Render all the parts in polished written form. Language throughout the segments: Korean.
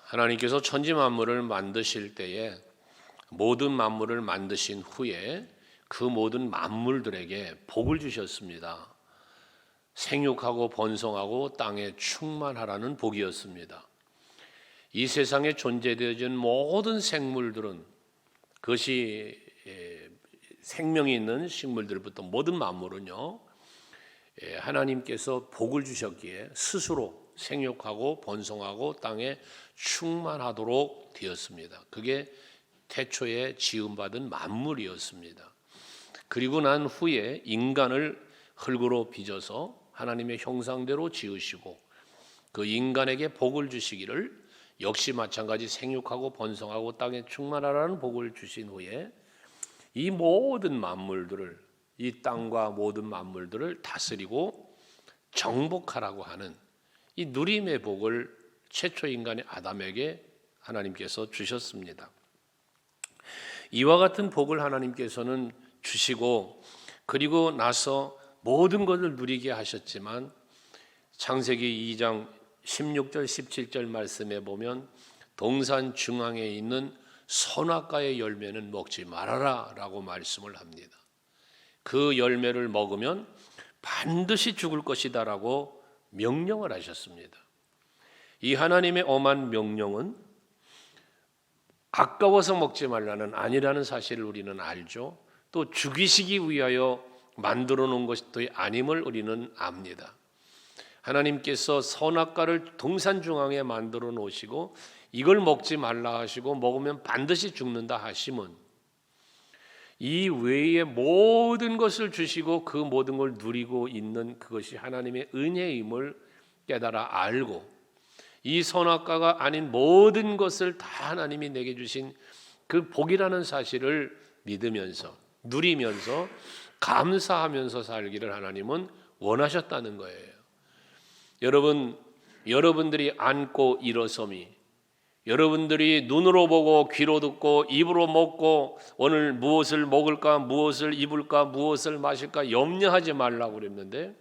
하나님께서 천지 만물을 만드실 때에 모든 만물을 만드신 후에 그 모든 만물들에게 복을 주셨습니다. 생육하고 번성하고 땅에 충만하라는 복이었습니다. 이 세상에 존재되어진 모든 생물들은, 그것이 생명이 있는 식물들부터 모든 만물은요, 하나님께서 복을 주셨기에 스스로 생육하고 번성하고 땅에 충만하도록 되었습니다. 그게 태초에 지음받은 만물이었습니다. 그리고 난 후에 인간을 흙으로 빚어서 하나님의 형상대로 지으시고 그 인간에게 복을 주시기를, 역시 마찬가지 생육하고 번성하고 땅에 충만하라는 복을 주신 후에 이 모든 만물들을, 이 땅과 모든 만물들을 다스리고 정복하라고 하는 이 누림의 복을 최초 인간의 아담에게 하나님께서 주셨습니다. 이와 같은 복을 하나님께서는 주시고 그리고 나서 모든 것을 누리게 하셨지만, 창세기 2장 16절 17절 말씀에 보면 동산 중앙에 있는 선악과의 열매는 먹지 말아라 라고 말씀을 합니다. 그 열매를 먹으면 반드시 죽을 것이다 라고 명령을 하셨습니다. 이 하나님의 엄한 명령은 아까워서 먹지 말라는 아니라는 사실을 우리는 알죠. 또 죽이시기 위하여 만들어 놓은 것도 아님을 우리는 압니다. 하나님께서 선악과를 동산 중앙에 만들어 놓으시고 이걸 먹지 말라 하시고 먹으면 반드시 죽는다 하심은 이 외의 모든 것을 주시고 그 모든 걸 누리고 있는 그것이 하나님의 은혜임을 깨달아 알고, 이 선악과가 아닌 모든 것을 다 하나님이 내게 주신 그 복이라는 사실을 믿으면서 누리면서 감사하면서 살기를 하나님은 원하셨다는 거예요. 여러분들이 앉고 일어섬이, 여러분들이 눈으로 보고 귀로 듣고 입으로 먹고 오늘 무엇을 먹을까, 무엇을 입을까, 무엇을 마실까 염려하지 말라고 그랬는데,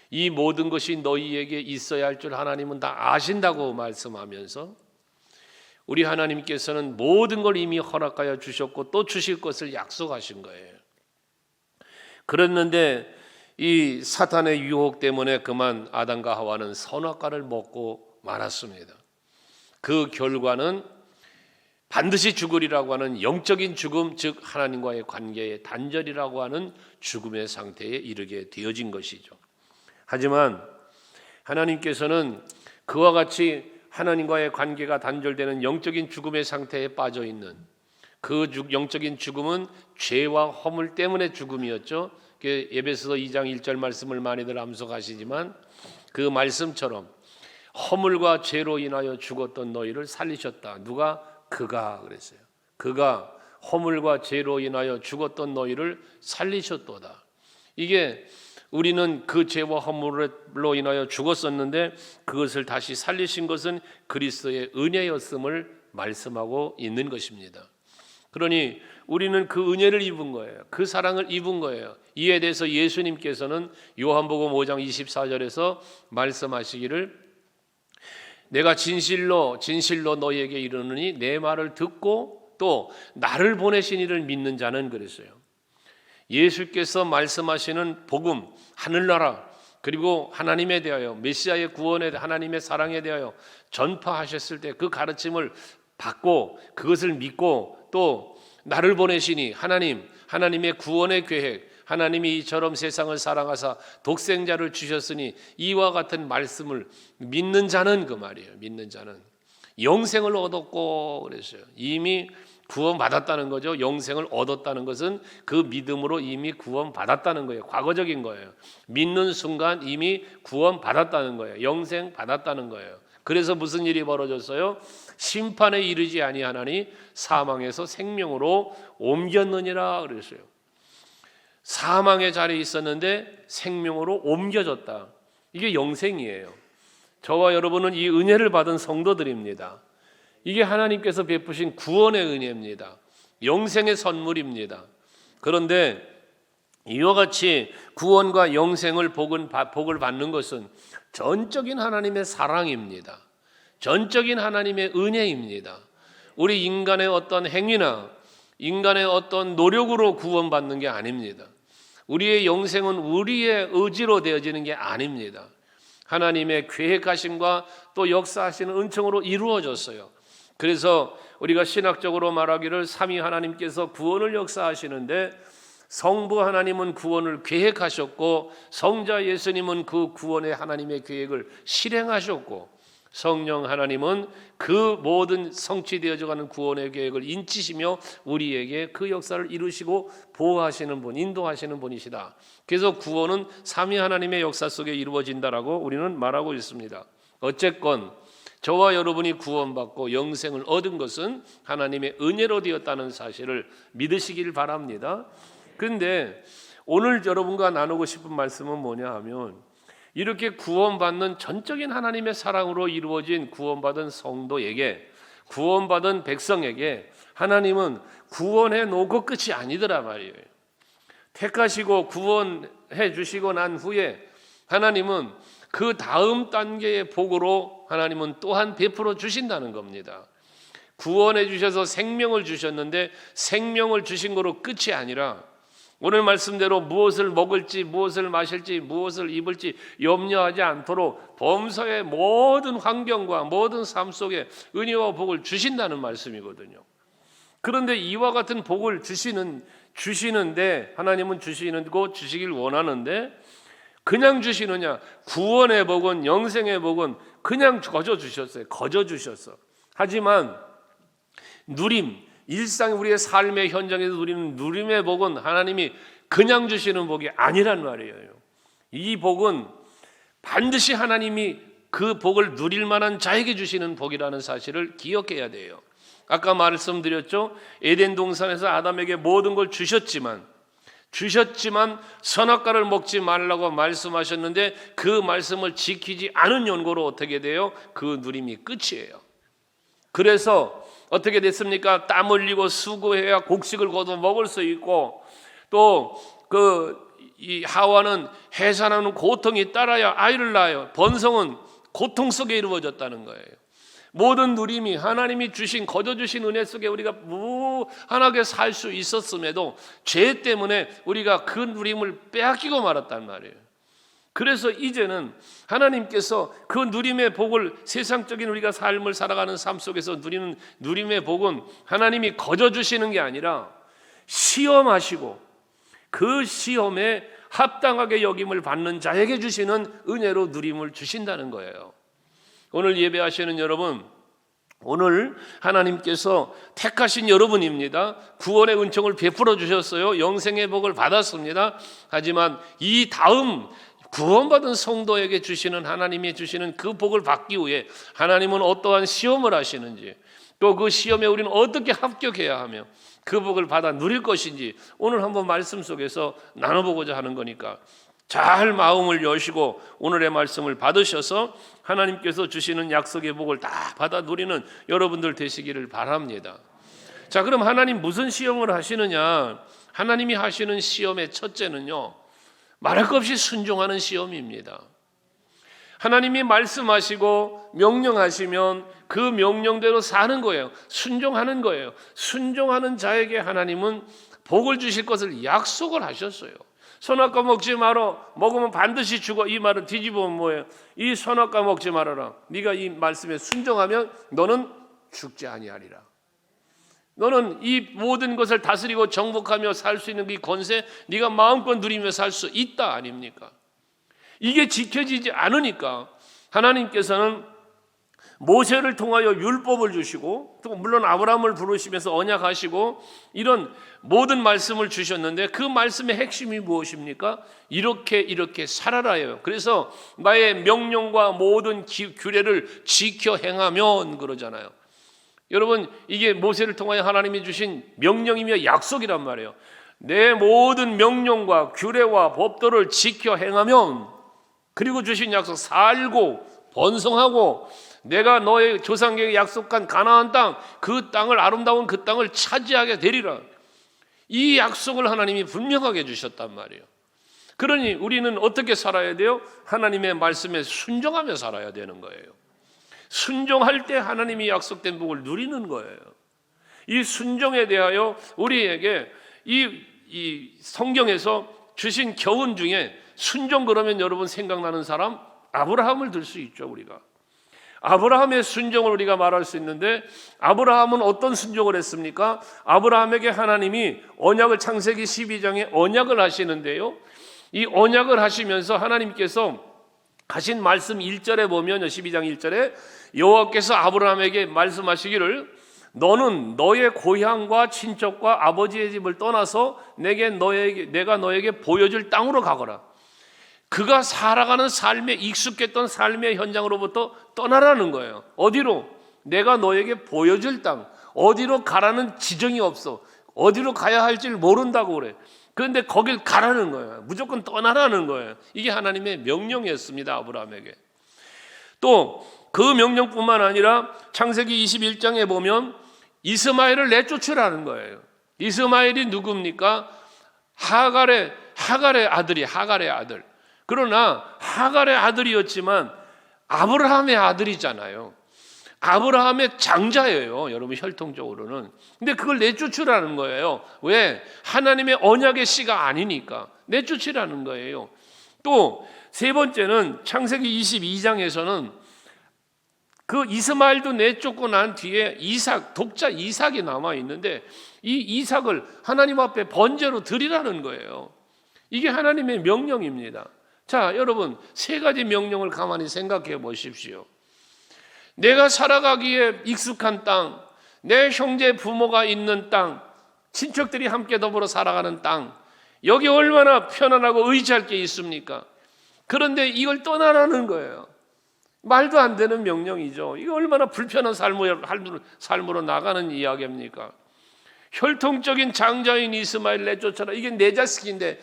이 모든 것이 너희에게 있어야 할 줄 하나님은 다 아신다고 말씀하면서 우리 하나님께서는 모든 걸 이미 허락하여 주셨고 또 주실 것을 약속하신 거예요. 그랬는데 이 사탄의 유혹 때문에 그만 아담과 하와는 선악과를 먹고 말았습니다. 그 결과는 반드시 죽으리라고 하는 영적인 죽음, 즉 하나님과의 관계의 단절이라고 하는 죽음의 상태에 이르게 되어진 것이죠. 하지만 하나님께서는 그와 같이 하나님과의 관계가 단절되는 영적인 죽음의 상태에 빠져 있는 그 영적인 죽음은 죄와 허물 때문에 죽음이었죠. 에베소서 2장 1절 말씀을 많이들 암송하시지만 그 말씀처럼 허물과 죄로 인하여 죽었던 너희를 살리셨다. 누가? 그가 그랬어요. 그가 허물과 죄로 인하여 죽었던 너희를 살리셨도다. 이게 우리는 그 죄와 허물로 인하여 죽었었는데 그것을 다시 살리신 것은 그리스도의 은혜였음을 말씀하고 있는 것입니다. 그러니 우리는 그 은혜를 입은 거예요. 그 사랑을 입은 거예요. 이에 대해서 예수님께서는 요한복음 5장 24절에서 말씀하시기를, 내가 진실로 진실로 너희에게 이르노니 내 말을 듣고 또 나를 보내신 이를 믿는 자는, 그랬어요. 예수께서 말씀하시는 복음, 하늘나라, 그리고 하나님에 대하여, 메시아의 구원에, 하나님의 사랑에 대하여 전파하셨을 때 그 가르침을 받고 그것을 믿고 또 나를 보내시니 하나님의 구원의 계획, 하나님이 이처럼 세상을 사랑하사 독생자를 주셨으니 이와 같은 말씀을 믿는 자는, 그 말이에요. 믿는 자는 영생을 얻었고 그랬어요. 이미 구원받았다는 거죠. 영생을 얻었다는 것은 그 믿음으로 이미 구원받았다는 거예요. 과거적인 거예요. 믿는 순간 이미 구원받았다는 거예요. 영생 받았다는 거예요. 그래서 무슨 일이 벌어졌어요? 심판에 이르지 아니하나니 사망에서 생명으로 옮겼느니라 그랬어요. 사망의 자리에 있었는데 생명으로 옮겨졌다. 이게 영생이에요. 저와 여러분은 이 은혜를 받은 성도들입니다. 이게 하나님께서 베푸신 구원의 은혜입니다. 영생의 선물입니다. 그런데 이와 같이 구원과 영생을 복을 받는 것은 전적인 하나님의 사랑입니다. 전적인 하나님의 은혜입니다. 우리 인간의 어떤 행위나 인간의 어떤 노력으로 구원받는 게 아닙니다. 우리의 영생은 우리의 의지로 되어지는 게 아닙니다. 하나님의 계획하심과 또 역사하시는 은총으로 이루어졌어요. 그래서 우리가 신학적으로 말하기를 삼위 하나님께서 구원을 역사하시는데 성부 하나님은 구원을 계획하셨고 성자 예수님은 그 구원의 하나님의 계획을 실행하셨고 성령 하나님은 그 모든 성취되어져가는 구원의 계획을 인치시며 우리에게 그 역사를 이루시고 보호하시는 분, 인도하시는 분이시다. 그래서 구원은 삼위 하나님의 역사 속에 이루어진다라고 우리는 말하고 있습니다. 어쨌건 저와 여러분이 구원받고 영생을 얻은 것은 하나님의 은혜로 되었다는 사실을 믿으시길 바랍니다. 그런데 오늘 여러분과 나누고 싶은 말씀은 뭐냐 하면 이렇게 구원받는 전적인 하나님의 사랑으로 이루어진 구원받은 성도에게, 구원받은 백성에게 하나님은 구원해 놓고 끝이 아니더라 말이에요. 택하시고 구원해 주시고 난 후에 하나님은 그 다음 단계의 복으로 하나님은 또한 베풀어 주신다는 겁니다. 구원해 주셔서 생명을 주셨는데 생명을 주신 거로 끝이 아니라 오늘 말씀대로 무엇을 먹을지 무엇을 마실지 무엇을 입을지 염려하지 않도록 범사의 모든 환경과 모든 삶 속에 은혜와 복을 주신다는 말씀이거든요. 그런데 이와 같은 복을 주시는데 하나님은 주시길 원하는데 그냥 주시느냐? 구원의 복은, 영생의 복은 그냥 거저 주셨어. 하지만 누림, 일상 우리의 삶의 현장에서 누리는 누림의 복은 하나님이 그냥 주시는 복이 아니란 말이에요. 이 복은 반드시 하나님이 그 복을 누릴 만한 자에게 주시는 복이라는 사실을 기억해야 돼요. 아까 말씀드렸죠. 에덴 동산에서 아담에게 모든 걸 주셨지만 선악과를 먹지 말라고 말씀하셨는데 그 말씀을 지키지 않은 연고로 어떻게 돼요? 그 누림이 끝이에요. 그래서 어떻게 됐습니까? 땀 흘리고 수고해야 곡식을 거둬 먹을 수 있고 또 이 하와는 해산하는 고통이 따라야 아이를 낳아요. 번성은 고통 속에 이루어졌다는 거예요. 모든 누림이 하나님이 거저 주신 은혜 속에 우리가 무한하게 살 수 있었음에도 죄 때문에 우리가 그 누림을 빼앗기고 말았단 말이에요. 그래서 이제는 하나님께서 그 누림의 복을 세상적인 우리가 삶을 살아가는 삶 속에서 누리는 누림의 복은 하나님이 거저 주시는 게 아니라 시험하시고 그 시험에 합당하게 여김을 받는 자에게 주시는 은혜로 누림을 주신다는 거예요. 오늘 예배하시는 여러분, 오늘 하나님께서 택하신 여러분입니다. 구원의 은총을 베풀어 주셨어요. 영생의 복을 받았습니다. 하지만 이 다음 구원받은 성도에게 주시는 하나님이 주시는 그 복을 받기 위해 하나님은 어떠한 시험을 하시는지 또 그 시험에 우리는 어떻게 합격해야 하며 그 복을 받아 누릴 것인지 오늘 한번 말씀 속에서 나눠보고자 하는 거니까 잘 마음을 여시고 오늘의 말씀을 받으셔서 하나님께서 주시는 약속의 복을 다 받아 누리는 여러분들 되시기를 바랍니다. 자, 그럼 하나님 무슨 시험을 하시느냐? 하나님이 하시는 시험의 첫째는요, 말할 것 없이 순종하는 시험입니다. 하나님이 말씀하시고 명령하시면 그 명령대로 사는 거예요. 순종하는 거예요. 순종하는 자에게 하나님은 복을 주실 것을 약속을 하셨어요. 선악과 먹지 마라. 먹으면 반드시 죽어. 이 말을 뒤집으면 뭐예요? 이 선악과 먹지 말아라. 네가 이 말씀에 순종하면 너는 죽지 아니하리라. 너는 이 모든 것을 다스리고 정복하며 살 수 있는 이 권세 네가 마음껏 누리며 살 수 있다 아닙니까? 이게 지켜지지 않으니까 하나님께서는 모세를 통하여 율법을 주시고 또 물론 아브라함을 부르시면서 언약하시고 이런 모든 말씀을 주셨는데 그 말씀의 핵심이 무엇입니까? 이렇게 살아라요. 그래서 나의 명령과 모든 규례를 지켜 행하면 그러잖아요. 여러분, 이게 모세를 통하여 하나님이 주신 명령이며 약속이란 말이에요. 내 모든 명령과 규례와 법도를 지켜 행하면, 그리고 주신 약속, 살고 번성하고 내가 너의 조상에게 약속한 가나안 땅, 그 땅을, 아름다운 그 땅을 차지하게 되리라. 이 약속을 하나님이 분명하게 주셨단 말이에요. 그러니 우리는 어떻게 살아야 돼요? 하나님의 말씀에 순종하며 살아야 되는 거예요. 순종할 때 하나님이 약속된 복을 누리는 거예요. 이 순종에 대하여 우리에게 이 성경에서 주신 교훈 중에 순종 그러면 여러분 생각나는 사람 아브라함을 들 수 있죠. 우리가 아브라함의 순종을 우리가 말할 수 있는데, 아브라함은 어떤 순종을 했습니까? 아브라함에게 하나님이 언약을, 창세기 12장에 언약을 하시는데요, 이 언약을 하시면서 하나님께서 하신 말씀 1절에 보면 12장 1절에 여호와께서 아브라함에게 말씀하시기를 너는 너의 고향과 친척과 아버지의 집을 떠나서 내가 너에게 보여줄 땅으로 가거라. 그가 살아가는 삶에 익숙했던 삶의 현장으로부터 떠나라는 거예요. 어디로? 내가 너에게 보여줄 땅. 어디로 가라는 지정이 없어. 어디로 가야 할지를 모른다고 그래. 그런데 거길 가라는 거예요. 무조건 떠나라는 거예요. 이게 하나님의 명령이었습니다. 아브라함에게. 또 그 명령뿐만 아니라 창세기 21장에 보면 이스마엘을 내쫓으라는 거예요. 이스마엘이 누굽니까? 하갈의 아들. 그러나 하갈의 아들이었지만 아브라함의 아들이잖아요. 아브라함의 장자예요. 여러분 혈통적으로는. 근데 그걸 내쫓으라는 거예요. 왜? 하나님의 언약의 씨가 아니니까 내쫓으라는 거예요. 또 세 번째는 창세기 22장에서는 그 이스마엘도 내쫓고 난 뒤에 독자 이삭이 남아 있는데 이 이삭을 하나님 앞에 번제로 드리라는 거예요. 이게 하나님의 명령입니다. 자, 여러분 세 가지 명령을 가만히 생각해 보십시오. 내가 살아가기에 익숙한 땅, 내 형제 부모가 있는 땅, 친척들이 함께 더불어 살아가는 땅, 여기 얼마나 편안하고 의지할 게 있습니까? 그런데 이걸 떠나라는 거예요. 말도 안 되는 명령이죠. 이거 얼마나 불편한 삶으로 나가는 이야기입니까? 혈통적인 장자인 이스마엘 내쫓아라. 이게 내 자식인데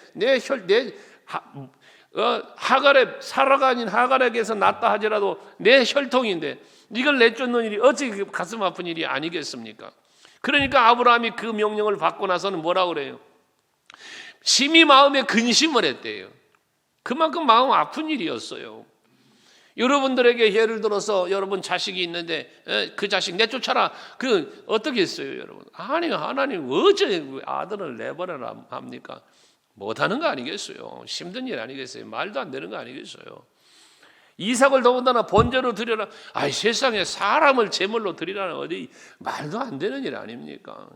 하갈의 아닌 하갈에게서 낳다 하더라도 내 혈통인데 이걸 내쫓는 일이 어찌 가슴 아픈 일이 아니겠습니까? 그러니까 아브라함이 그 명령을 받고 나서는 뭐라고 그래요? 심히 마음에 근심을 했대요. 그만큼 마음 아픈 일이었어요. 여러분들에게 예를 들어서 여러분 자식이 있는데 그 자식 내쫓아라. 그 어떻게 했어요, 여러분? 아니 하나님 어째 아들을 내버려라 합니까? 못하는 거 아니겠어요? 힘든 일 아니겠어요? 말도 안 되는 거 아니겠어요? 이삭을 더군다나 번제로 드려라. 아이 세상에 사람을 제물로 드리라는 어디 말도 안 되는 일 아닙니까?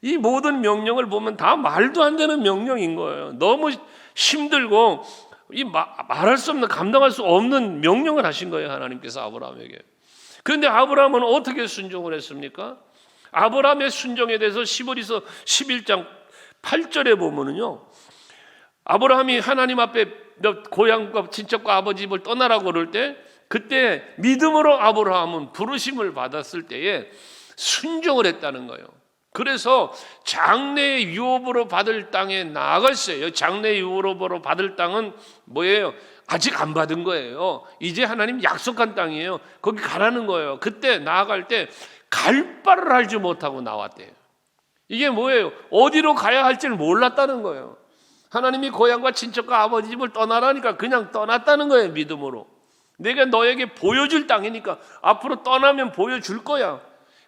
이 모든 명령을 보면 다 말도 안 되는 명령인 거예요. 너무 힘들고 말할 수 없는, 감당할 수 없는 명령을 하신 거예요, 하나님께서 아브라함에게. 그런데 아브라함은 어떻게 순종을 했습니까? 아브라함의 순종에 대해서 시브리서 11장 8절에 보면은요, 아브라함이 하나님 앞에 고향과 친척과 아버지 집을 떠나라고 그럴 때, 그때 믿음으로 아브라함은 부르심을 받았을 때에 순종을 했다는 거예요. 그래서 장래의 유업으로 받을 땅에 나아갔어요. 장래의 유업으로 받을 땅은 뭐예요? 아직 안 받은 거예요. 이제 하나님 약속한 땅이에요. 거기 가라는 거예요. 그때 나아갈 때 갈 바를 알지 못하고 나왔대요. 이게 뭐예요? 어디로 가야 할지를 몰랐다는 거예요. 하나님이 고향과 친척과 아버지 집을 떠나라니까 그냥 떠났다는 거예요. 믿음으로. 내가 너에게 보여줄 땅이니까 앞으로 떠나면 보여줄 거야.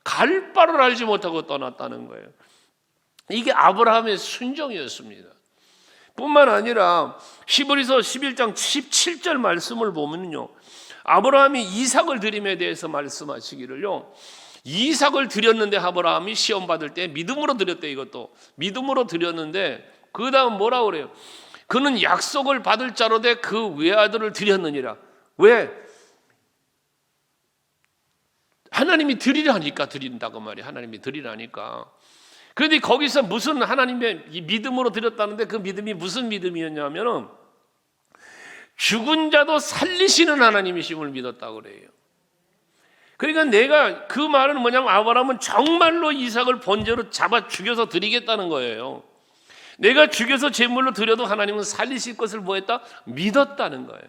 갈 바를 알지 못하고 떠났다는 거예요. 이게 아브라함의 순종이었습니다. 뿐만 아니라 히브리서 11장 17절 말씀을 보면요, 아브라함이 이삭을 드림에 대해서 말씀하시기를요, 이삭을 드렸는데 아브라함이 시험 받을 때 믿음으로 드렸대. 이것도 믿음으로 드렸는데 그 다음 뭐라고 그래요? 그는 약속을 받을 자로되 그 외아들을 드렸느니라. 왜? 하나님이 드리라니까 드린다고 말이에요. 하나님이 드리라니까. 그런데 거기서 무슨 하나님의 믿음으로 드렸다는데 그 믿음이 무슨 믿음이었냐면은 죽은 자도 살리시는 하나님이심을 믿었다고 그래요. 그러니까 내가 그 말은 뭐냐면 아브라함은 정말로 이삭을 번제로 잡아 죽여서 드리겠다는 거예요. 내가 죽여서 제물로 드려도 하나님은 살리실 것을 뭐했다? 믿었다는 거예요.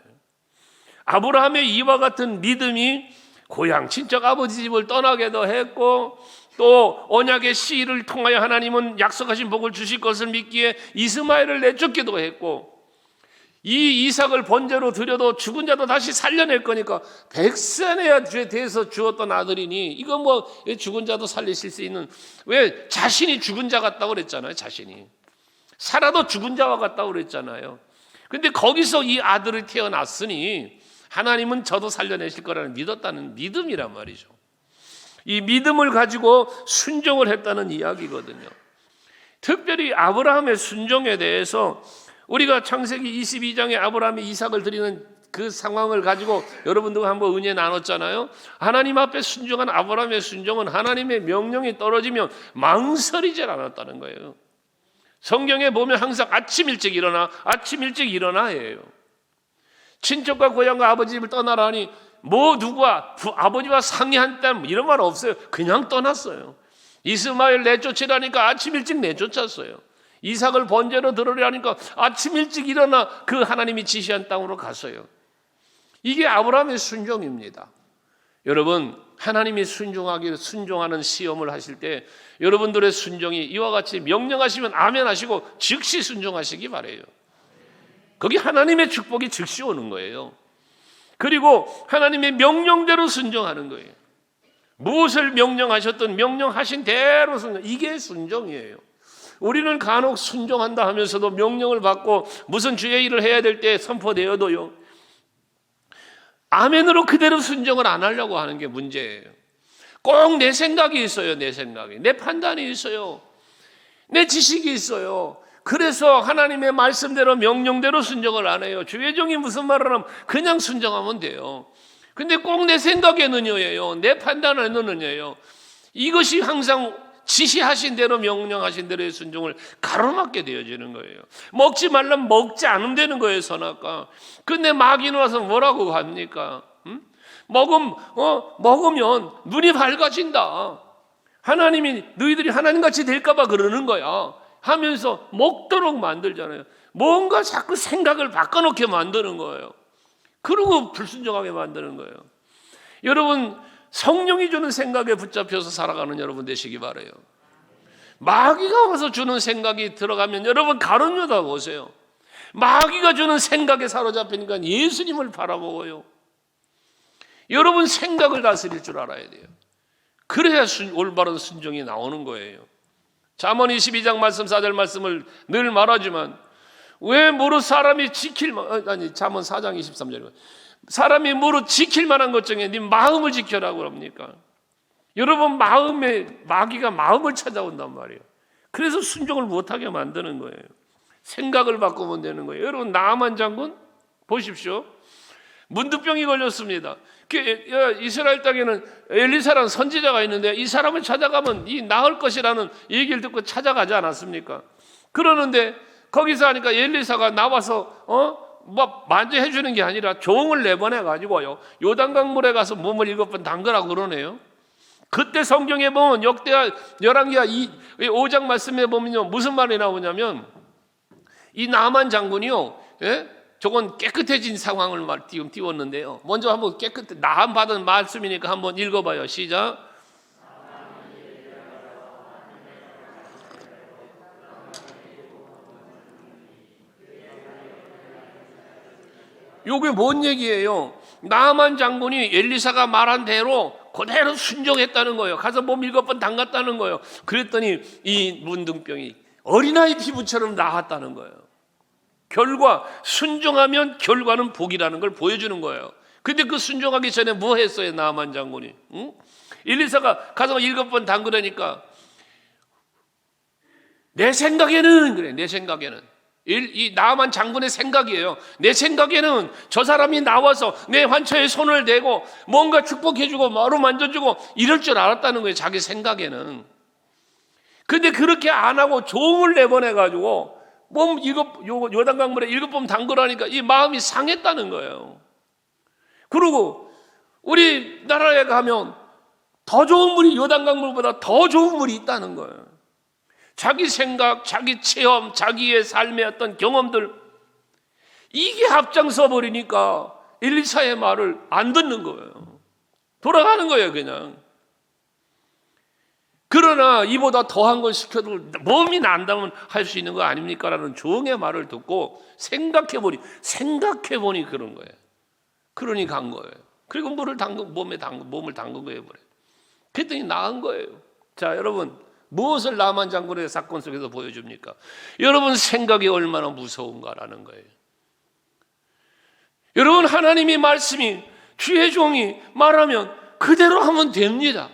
아브라함의 이와 같은 믿음이 고향 친척 아버지 집을 떠나게도 했고, 또 언약의 씨를 통하여 하나님은 약속하신 복을 주실 것을 믿기에 이스마엘을 내쫓기도 했고, 이 이삭을 번제로 드려도 죽은 자도 다시 살려낼 거니까 100세에 대해서 주었던 아들이니 이거 뭐 죽은 자도 살리실 수 있는, 왜 자신이 죽은 자 같다고 그랬잖아요. 자신이 살아도 죽은 자와 같다고 그랬잖아요. 근데 거기서 이 아들이 태어났으니 하나님은 저도 살려내실 거라는 믿었다는 믿음이란 말이죠. 이 믿음을 가지고 순종을 했다는 이야기거든요. 특별히 아브라함의 순종에 대해서 우리가 창세기 22장에 아브라함이 이삭을 드리는 그 상황을 가지고 여러분들과 한번 은혜 나눴잖아요. 하나님 앞에 순종한 아브라함의 순종은 하나님의 명령이 떨어지면 망설이지 않았다는 거예요. 성경에 보면 항상 아침 일찍 일어나예요. 친척과 고향과 아버지 집을 떠나라니 누구와 아버지와 상의한 때 이런 말 없어요. 그냥 떠났어요. 이스마엘 내쫓으라니까 아침 일찍 내쫓았어요. 이삭을 번제로 드리라니까 아침 일찍 일어나 그 하나님이 지시한 땅으로 갔어요. 이게 아브라함의 순종입니다. 여러분, 하나님이 순종하는 시험을 하실 때 여러분들의 순종이 이와 같이 명령하시면 아멘 하시고 즉시 순종하시기 바라요. 거기 하나님의 축복이 즉시 오는 거예요. 그리고 하나님의 명령대로 순종하는 거예요. 무엇을 명령하셨든 명령하신 대로 순종, 이게 순종이에요. 우리는 간혹 순종한다 하면서도 명령을 받고 무슨 주의 일을 해야 될 때 선포되어도요, 아멘으로 그대로 순종을 안 하려고 하는 게 문제예요. 꼭 내 생각이 있어요. 내 생각이, 내 판단이 있어요. 내 지식이 있어요. 그래서 하나님의 말씀대로 명령대로 순종을 안 해요. 주의 종이 무슨 말을 하면 그냥 순종하면 돼요. 근데 꼭 내 생각에는요예요. 내 판단에는요. 이것이 항상 지시하신 대로 명령하신 대로의 순종을 가로막게 되어지는 거예요. 먹지 말라면 먹지 않으면 되는 거예요. 선악과. 근데 마귀는 와서 뭐라고 합니까? 먹으면 눈이 밝아진다. 하나님이 너희들이 하나님같이 될까 봐 그러는 거야 하면서 먹도록 만들잖아요. 뭔가 자꾸 생각을 바꿔놓게 만드는 거예요. 그리고 불순종하게 만드는 거예요. 여러분, 성령이 주는 생각에 붙잡혀서 살아가는 여러분 되시기 바라요. 마귀가 와서 주는 생각이 들어가면 여러분 가룟유다 보세요. 마귀가 주는 생각에 사로잡히니까 예수님을 바라보고요. 여러분 생각을 다스릴 줄 알아야 돼요. 그래야 올바른 순종이 나오는 거예요. 잠언 22장 말씀 4절 말씀을 늘 말하지만 왜 무릇 사람이 잠언 4장 23절 사람이 무릇 지킬 만한 것 중에 네 마음을 지켜라고 합니까? 여러분 마귀가 마음을 찾아온단 말이에요. 그래서 순종을 못하게 만드는 거예요. 생각을 바꾸면 되는 거예요. 여러분 나아만 장군 보십시오. 문득병이 걸렸습니다. 이스라엘 땅에는 엘리사라는 선지자가 있는데 이 사람을 찾아가면 이 나을 것이라는 얘기를 듣고 찾아가지 않았습니까? 그러는데 거기서 하니까 엘리사가 나와서 만져해 주는 게 아니라 종을 내보내 가지고요 요단강물에 가서 몸을 7번 담그라고 그러네요. 그때 성경에 보면 역대하 열왕기하 5장 말씀에 보면요 무슨 말이 나오냐면 이 나만 장군이요, 저건 깨끗해진 상황을 지금 띄웠는데요. 먼저 한번 나음 받은 말씀이니까 한번 읽어봐요. 시작. 이게 뭔 얘기예요? 나아만 장군이 엘리사가 말한 대로 그대로 순종했다는 거예요. 가서 몸 7번 담갔다는 거예요. 그랬더니 이 문둥병이 어린아이 피부처럼 나았다는 거예요. 결과 순종하면 결과는 복이라는 걸 보여주는 거예요. 근데 그 순종하기 전에 뭐 했어요? 나아만 장군이 엘리사가 가서 7번 담그라니까 내 생각에는 이 나아만 장군의 생각이에요. 내 생각에는 저 사람이 나와서 내 환처에 손을 대고 뭔가 축복해주고 마루 만져주고 이럴 줄 알았다는 거예요. 자기 생각에는. 근데 그렇게 안 하고 종을 내보내가지고 몸 요단강물에 7번 담그라니까 이 마음이 상했다는 거예요. 그리고 우리나라에 가면 더 좋은 물이 요단강물보다 더 좋은 물이 있다는 거예요. 자기 생각, 자기 체험, 자기의 삶의 어떤 경험들 이게 앞장서 버리니까 엘리사의 말을 안 듣는 거예요. 돌아가는 거예요 그냥. 그러나 이보다 더한 걸 시켜도 몸이 난다면 할 수 있는 거 아닙니까? 라는 종의 말을 듣고 생각해보니 그런 거예요. 그러니 간 거예요. 그리고 몸을 담근 거예요. 그랬더니 나은 거예요. 자, 여러분, 무엇을 나만 장군의 사건 속에서 보여줍니까? 여러분, 생각이 얼마나 무서운가라는 거예요. 여러분, 하나님이 말씀이, 주의 종이 말하면 그대로 하면 됩니다.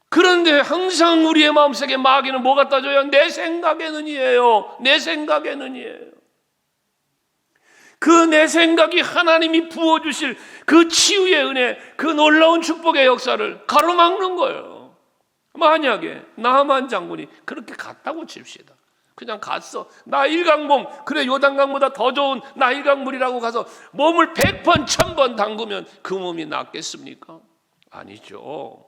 그런데 항상 우리의 마음속에 마귀는 뭐가 따져요? 내 생각에는이에요. 내 생각에는이에요. 그 내 생각이 하나님이 부어주실 그 치유의 은혜, 그 놀라운 축복의 역사를 가로막는 거예요. 만약에 나만 장군이 그렇게 갔다고 칩시다. 그냥 갔어. 나일강몸, 그래 요단강보다 더 좋은 나일강물이라고 가서 몸을 100번 1000번 담그면 그 몸이 낫겠습니까? 아니죠.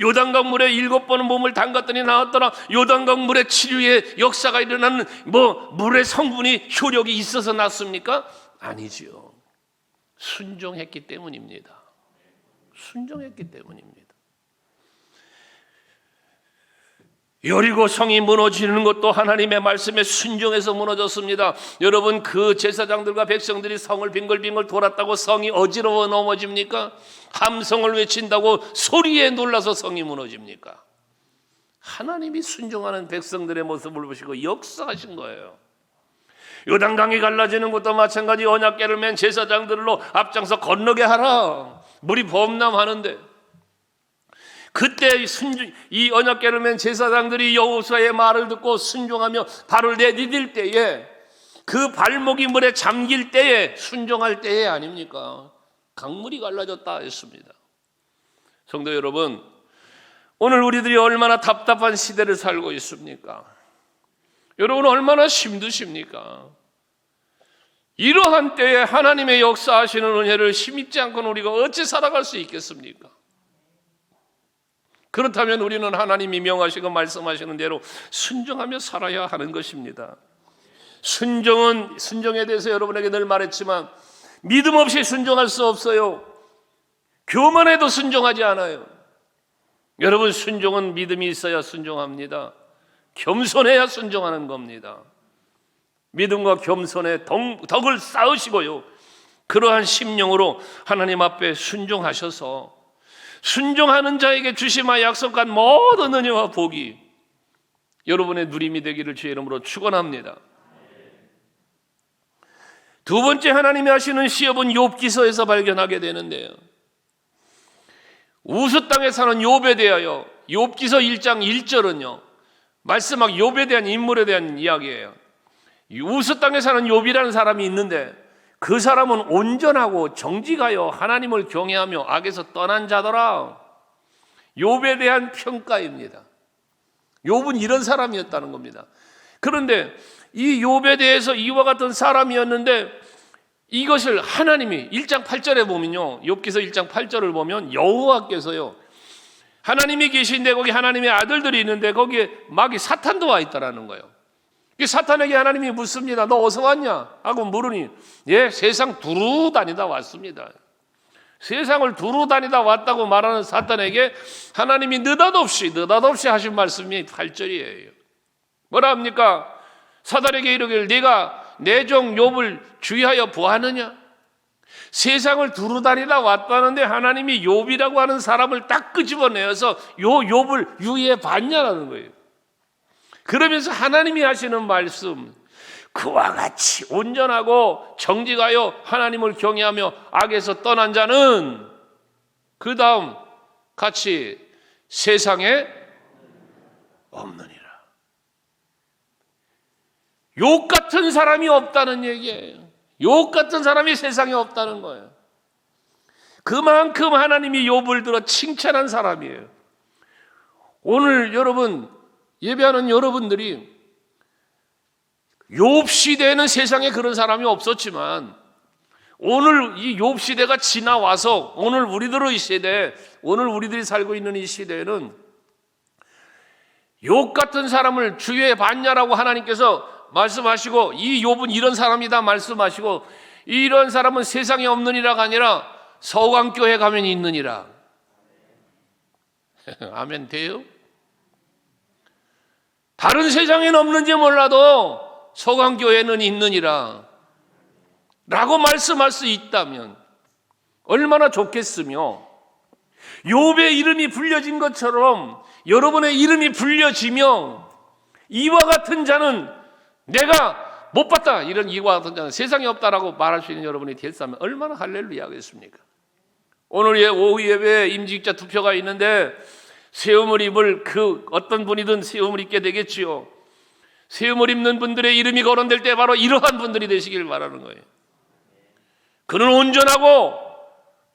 요단강물에 7번은 몸을 담갔더니 나왔더라. 요단강물의 치유의 역사가 일어나는 물의 성분이 효력이 있어서 낫습니까? 아니죠. 순종했기 때문입니다. 여리고 성이 무너지는 것도 하나님의 말씀에 순종해서 무너졌습니다. 여러분, 그 제사장들과 백성들이 성을 빙글빙글 돌았다고 성이 어지러워 넘어집니까? 함성을 외친다고 소리에 놀라서 성이 무너집니까? 하나님이 순종하는 백성들의 모습을 보시고 역사하신 거예요. 요단강이 갈라지는 것도 마찬가지. 언약궤를 맨 제사장들로 앞장서 건너게 하라. 물이 범람하는데 그때 이 언약궤를 맨 제사장들이 여호수아의 말을 듣고 순종하며 발을 내디딜 때에, 그 발목이 물에 잠길 때에, 순종할 때에 아닙니까? 강물이 갈라졌다 했습니다. 성도 여러분, 오늘 우리들이 얼마나 답답한 시대를 살고 있습니까? 여러분, 얼마나 힘드십니까? 이러한 때에 하나님의 역사하시는 은혜를 힘입지 않고는 우리가 어찌 살아갈 수 있겠습니까? 그렇다면 우리는 하나님이 명하시고 말씀하시는 대로 순종하며 살아야 하는 것입니다. 순종에 대해서 여러분에게 늘 말했지만 믿음 없이 순종할 수 없어요. 교만해도 순종하지 않아요. 여러분, 순종은 믿음이 있어야 순종합니다. 겸손해야 순종하는 겁니다. 믿음과 겸손의 덕을 쌓으시고요, 그러한 심령으로 하나님 앞에 순종하셔서 순종하는 자에게 주시마 약속한 모든 은혜와 복이 여러분의 누림이 되기를 주의 이름으로 축원합니다. 두 번째 하나님이 하시는 시험은 욥기서에서 발견하게 되는데요, 우스 땅에 사는 욥에 대하여 욥기서 1장 1절은요 말씀하고 욥에 대한 인물에 대한 이야기예요. 우스 땅에 사는 욥이라는 사람이 있는데 그 사람은 온전하고 정직하여 하나님을 경외하며 악에서 떠난 자더라. 욥에 대한 평가입니다. 욥은 이런 사람이었다는 겁니다. 그런데 이 욥에 대해서 이와 같은 사람이었는데 이것을 하나님이 1장 8절에 보면요, 욥기서 1장 8절을 보면 여호와께서요, 하나님이 계신데 거기 하나님의 아들들이 있는데 거기에 마귀 사탄도 와 있다라는 거예요. 사탄에게 하나님이 묻습니다. 너 어디서 왔냐? 하고 물으니 세상 두루 다니다 왔습니다. 세상을 두루 다니다 왔다고 말하는 사탄에게 하나님이 느닷없이 하신 말씀이 8절이에요. 뭐라 합니까? 사탄에게 이르기를 네가 내 종 욥을 주의하여 보았느냐? 세상을 두루 다니다 왔다는데 하나님이 욥이라고 하는 사람을 딱 끄집어내어서 욥을 유의해 봤냐라는 거예요. 그러면서 하나님이 하시는 말씀, 그와 같이 온전하고 정직하여 하나님을 경외하며 악에서 떠난 자는 그 다음 같이 세상에 없느니라. 욥 같은 사람이 없다는 얘기예요. 욥 같은 사람이 세상에 없다는 거예요. 그만큼 하나님이 욥을 들어 칭찬한 사람이에요. 오늘 여러분, 예배하는 여러분들이 욥 시대에는 세상에 그런 사람이 없었지만 오늘 이 욥 시대가 지나와서 오늘 우리들의 시대, 오늘 우리들이 살고 있는 이 시대에는 욥 같은 사람을 주의해 봤냐라고 하나님께서 말씀하시고, 이 욥은 이런 사람이다 말씀하시고, 이런 사람은 세상에 없느니라가 아니라 서강교회 가면 있느니라. 아멘 돼요? 다른 세상에는 없는지 몰라도 소강교회는 있느니라 라고 말씀할 수 있다면 얼마나 좋겠으며, 욥의 이름이 불려진 것처럼 여러분의 이름이 불려지며 이와 같은 자는 내가 못 봤다, 이런 이와 같은 자는 세상에 없다라고 말할 수 있는 여러분이 됐다면 얼마나 할렐루야겠습니까? 오늘 오후 예배에 임직자 투표가 있는데 새 옷을 입을 그 어떤 분이든 새 옷을 입게 되겠지요. 새 옷을 입는 분들의 이름이 거론될 때 바로 이러한 분들이 되시길 바라는 거예요. 그는 온전하고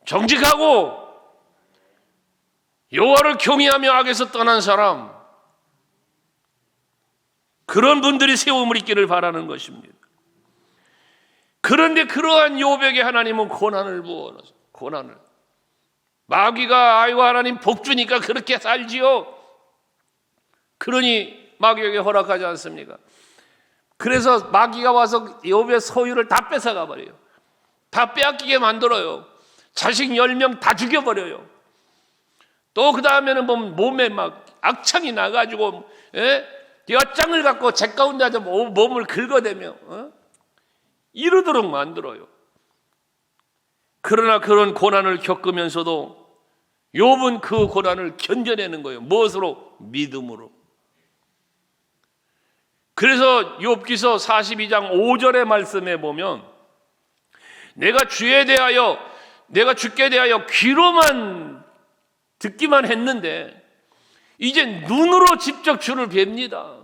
정직하고 여호와를 경외하며 악에서 떠난 사람, 그런 분들이 새 옷을 입기를 바라는 것입니다. 그런데 그러한 욥에게 하나님은 고난을 부어놓으세요. 고난을. 마귀가 아이고 하나님 복 주니까 그렇게 살지요. 그러니 마귀에게 허락하지 않습니까? 그래서 마귀가 와서 욥의 소유를 다 뺏어가 버려요. 다 빼앗기게 만들어요. 자식 10명 다 죽여버려요. 또 그 다음에는 보면 몸에 막 악창이 나가지고 엿장을 갖고 제 가운데 아주 몸을 긁어대며 이러도록 만들어요. 그러나 그런 고난을 겪으면서도 욥은 그 고난을 견뎌내는 거예요. 무엇으로? 믿음으로. 그래서 욥기서 42장 5절의 말씀에 보면 내가 주께 대하여 귀로만 듣기만 했는데 이제 눈으로 직접 주를 뵙니다.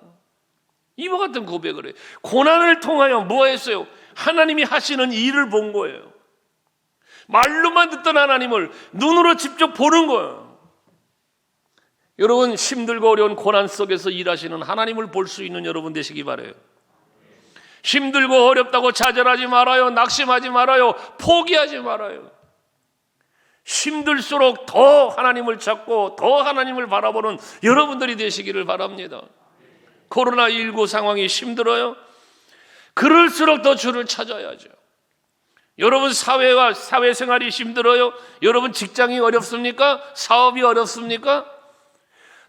이와 같은 고백을 해요. 고난을 통하여 뭐 했어요? 하나님이 하시는 일을 본 거예요. 말로만 듣던 하나님을 눈으로 직접 보는 거예요. 여러분, 힘들고 어려운 고난 속에서 일하시는 하나님을 볼 수 있는 여러분 되시기 바라요. 힘들고 어렵다고 좌절하지 말아요. 낙심하지 말아요. 포기하지 말아요. 힘들수록 더 하나님을 찾고 더 하나님을 바라보는 여러분들이 되시기를 바랍니다. 코로나19 상황이 힘들어요? 그럴수록 더 주를 찾아야죠. 여러분 사회생활이 힘들어요? 여러분 직장이 어렵습니까? 사업이 어렵습니까?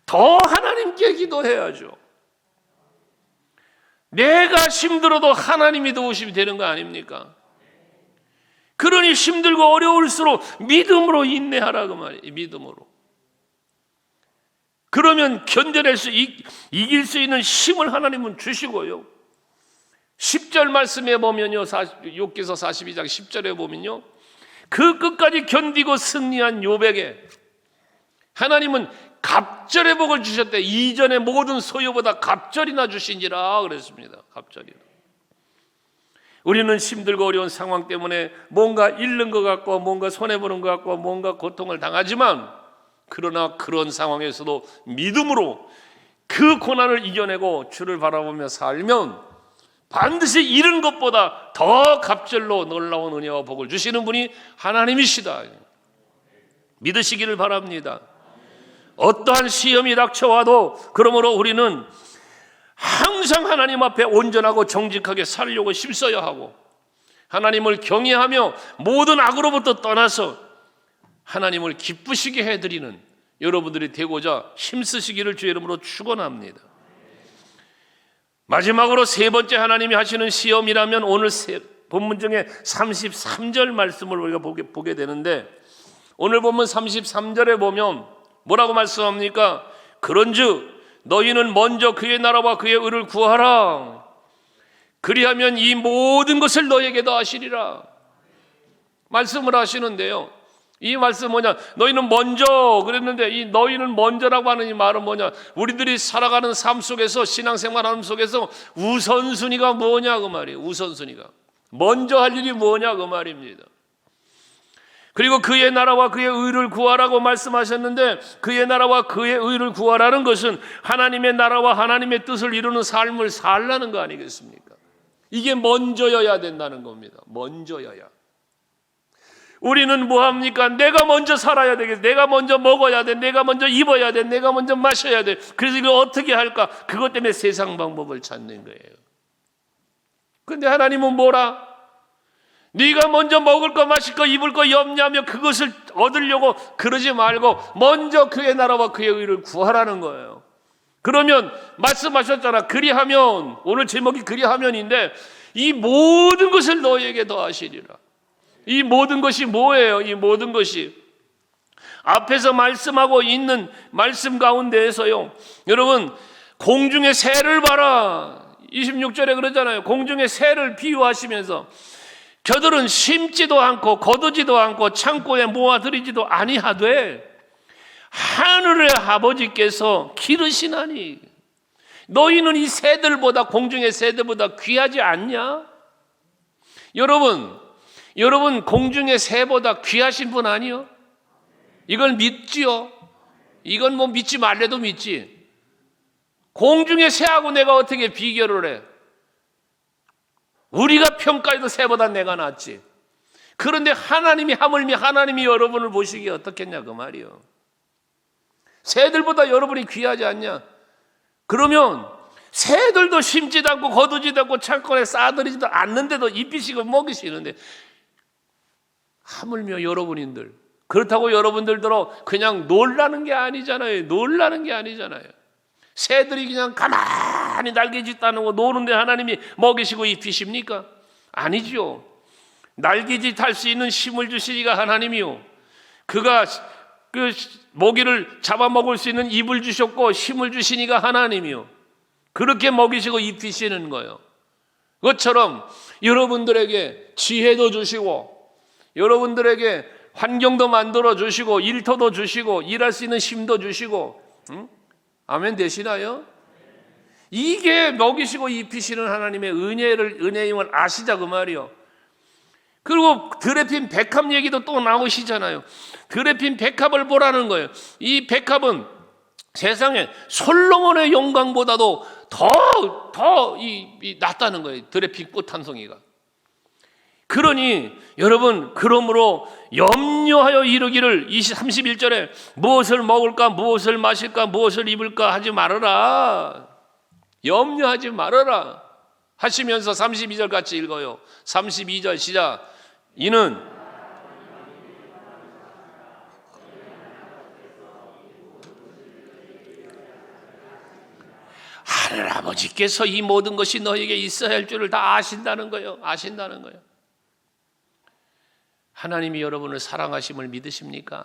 더 하나님께 기도해야죠. 내가 힘들어도 하나님이 도우심이 되는 거 아닙니까? 그러니 힘들고 어려울수록 믿음으로 인내하라 그 말이에요. 믿음으로. 그러면 견뎌낼 수 이길 수 있는 힘을 하나님은 주시고요. 10절 말씀에 보면요, 욥기서 42장 10절에 보면요, 그 끝까지 견디고 승리한 욥에게 하나님은 갑절의 복을 주셨대. 이전의 모든 소유보다 갑절이나 주신지라 그랬습니다. 갑절이나. 우리는 힘들고 어려운 상황 때문에 뭔가 잃는 것 같고 뭔가 손해보는 것 같고 뭔가 고통을 당하지만, 그러나 그런 상황에서도 믿음으로 그 고난을 이겨내고 주를 바라보며 살면 반드시 잃은 것보다 더 갑절로 놀라운 은혜와 복을 주시는 분이 하나님이시다. 믿으시기를 바랍니다. 어떠한 시험이 닥쳐와도 그러므로 우리는 항상 하나님 앞에 온전하고 정직하게 살려고 힘써야 하고, 하나님을 경외하며 모든 악으로부터 떠나서 하나님을 기쁘시게 해드리는 여러분들이 되고자 힘쓰시기를 주의 이름으로 축원합니다. 마지막으로 세 번째 하나님이 하시는 시험이라면 오늘 본문 중에 33절 말씀을 우리가 보게 되는데, 오늘 본문 33절에 보면 뭐라고 말씀합니까? 그런즉 너희는 먼저 그의 나라와 그의 의를 구하라. 그리하면 이 모든 것을 너희에게 더하시리라. 말씀을 하시는데요. 이 말씀 뭐냐? 너희는 먼저 그랬는데, 이 너희는 먼저라고 하는 이 말은 뭐냐? 우리들이 살아가는 삶 속에서, 신앙생활하는 속에서 우선순위가 뭐냐 그 말이에요. 우선순위가 먼저 할 일이 뭐냐 그 말입니다. 그리고 그의 나라와 그의 의를 구하라고 말씀하셨는데, 그의 나라와 그의 의를 구하라는 것은 하나님의 나라와 하나님의 뜻을 이루는 삶을 살라는 거 아니겠습니까? 이게 먼저여야 된다는 겁니다. 먼저여야. 우리는 뭐합니까? 내가 먼저 살아야 되겠어. 내가 먼저 먹어야 돼. 내가 먼저 입어야 돼. 내가 먼저 마셔야 돼. 그래서 이걸 어떻게 할까? 그것 때문에 세상 방법을 찾는 거예요. 그런데 하나님은 뭐라? 네가 먼저 먹을 거 마실 거 입을 거 염려하며 그것을 얻으려고 그러지 말고 먼저 그의 나라와 그의 의를 구하라는 거예요. 그러면 말씀하셨잖아. 그리하면, 오늘 제목이 그리하면인데 이 모든 것을 너희에게 더하시리라. 이 모든 것이 뭐예요? 이 모든 것이 앞에서 말씀하고 있는 말씀 가운데에서요, 여러분, 공중의 새를 봐라. 26절에 그러잖아요. 공중의 새를 비유하시면서 저들은 심지도 않고 거두지도 않고 창고에 모아들이지도 아니하되 하늘의 아버지께서 기르시나니 너희는 이 새들보다, 공중의 새들보다 귀하지 않냐? 여러분 공중의 새보다 귀하신 분 아니요? 이걸 믿지요? 이건 뭐 믿지 말래도 믿지. 공중의 새하고 내가 어떻게 비교를 해? 우리가 평가해도 새보다 내가 낫지. 그런데 하나님이 하물며 하나님이 여러분을 보시기에 어떻겠냐 그 말이요. 새들보다 여러분이 귀하지 않냐? 그러면 새들도 심지도 않고 거두지도 않고 창고에 싸들이지도 않는데도 입히시고 먹이시는데 하물며 여러분인들, 그렇다고 여러분들도 그냥 놀라는 게 아니잖아요. 놀라는 게 아니잖아요. 새들이 그냥 가만히 날개짓 따는거 노는데 하나님이 먹이시고 입히십니까? 아니죠. 날개짓 할 수 있는 힘을 주시니가 하나님이요, 그가 그 먹이를 잡아먹을 수 있는 입을 주셨고 힘을 주시니가 하나님이요, 그렇게 먹이시고 입히시는 거예요. 그것처럼 여러분들에게 지혜도 주시고 여러분들에게 환경도 만들어 주시고 일터도 주시고 일할 수 있는 힘도 주시고, 아멘 되시나요? 이게 먹이시고 입히시는 하나님의 은혜임을 아시자 그 말이요. 그리고 드레핀 백합 얘기도 또 나오시잖아요. 드레핀 백합을 보라는 거예요. 이 백합은 세상에 솔로몬의 영광보다도 더 낫다는 거예요. 드레핀 꽃 한 송이가. 그러니 여러분, 그러므로 염려하여 이르기를 31절에 무엇을 먹을까 무엇을 마실까 무엇을 입을까 하지 말아라. 염려하지 말아라 하시면서 32절 같이 읽어요. 32절 시작. 이는 하늘아버지께서 이 모든 것이 너에게 있어야 할 줄을 다 아신다는 거예요. 아신다는 거예요. 하나님이 여러분을 사랑하심을 믿으십니까?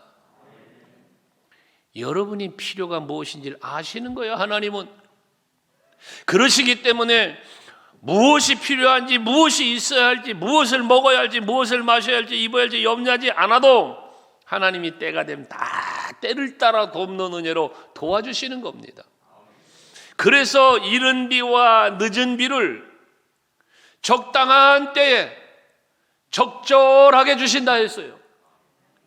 여러분이 필요가 무엇인지를 아시는 거예요. 하나님은 그러시기 때문에 무엇이 필요한지, 무엇이 있어야 할지, 무엇을 먹어야 할지, 무엇을 마셔야 할지, 입어야 할지 염려하지 않아도 하나님이 때가 되면 다 때를 따라 돕는 은혜로 도와주시는 겁니다. 그래서 이른 비와 늦은 비를 적당한 때에 적절하게 주신다 했어요.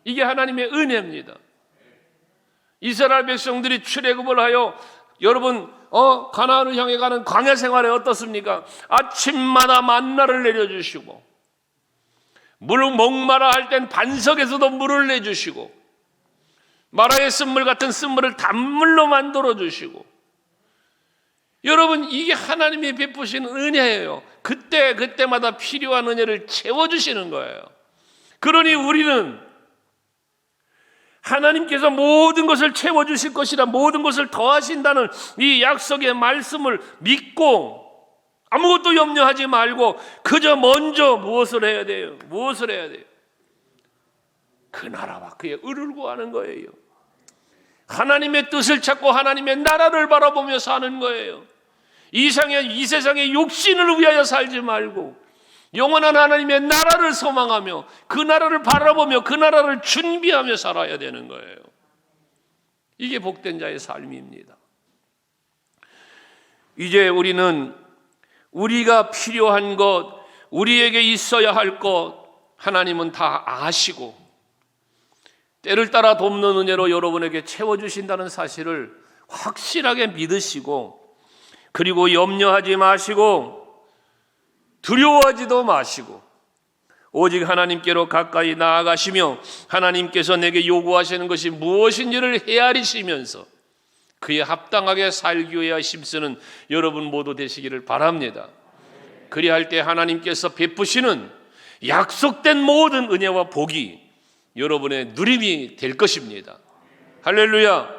이게 하나님의 은혜입니다. 이스라엘 백성들이 출애굽을 하여 여러분 가나안을 향해 가는 광야 생활에 어떻습니까? 아침마다 만나를 내려주시고 목마라 할 땐 반석에서도 물을 내주시고 마라의 쓴물 같은 쓴물을 단물로 만들어 주시고, 여러분 이게 하나님이 베푸시는 은혜예요. 그때마다 필요한 은혜를 채워주시는 거예요. 그러니 우리는 하나님께서 모든 것을 채워주실 것이라, 모든 것을 더하신다는 이 약속의 말씀을 믿고 아무것도 염려하지 말고 그저 먼저 무엇을 해야 돼요? 무엇을 해야 돼요? 그 나라와 그의 의를 구하는 거예요. 하나님의 뜻을 찾고 하나님의 나라를 바라보며 사는 거예요. 이 세상의 욕심을 위하여 살지 말고 영원한 하나님의 나라를 소망하며 그 나라를 바라보며 그 나라를 준비하며 살아야 되는 거예요. 이게 복된 자의 삶입니다. 이제 우리는 우리가 필요한 것, 우리에게 있어야 할 것 하나님은 다 아시고 때를 따라 돕는 은혜로 여러분에게 채워주신다는 사실을 확실하게 믿으시고, 그리고 염려하지 마시고 두려워하지도 마시고 오직 하나님께로 가까이 나아가시며 하나님께서 내게 요구하시는 것이 무엇인지를 헤아리시면서 그에 합당하게 살기 위해 힘쓰는 여러분 모두 되시기를 바랍니다. 그리할 때 하나님께서 베푸시는 약속된 모든 은혜와 복이 여러분의 누림이 될 것입니다. 할렐루야.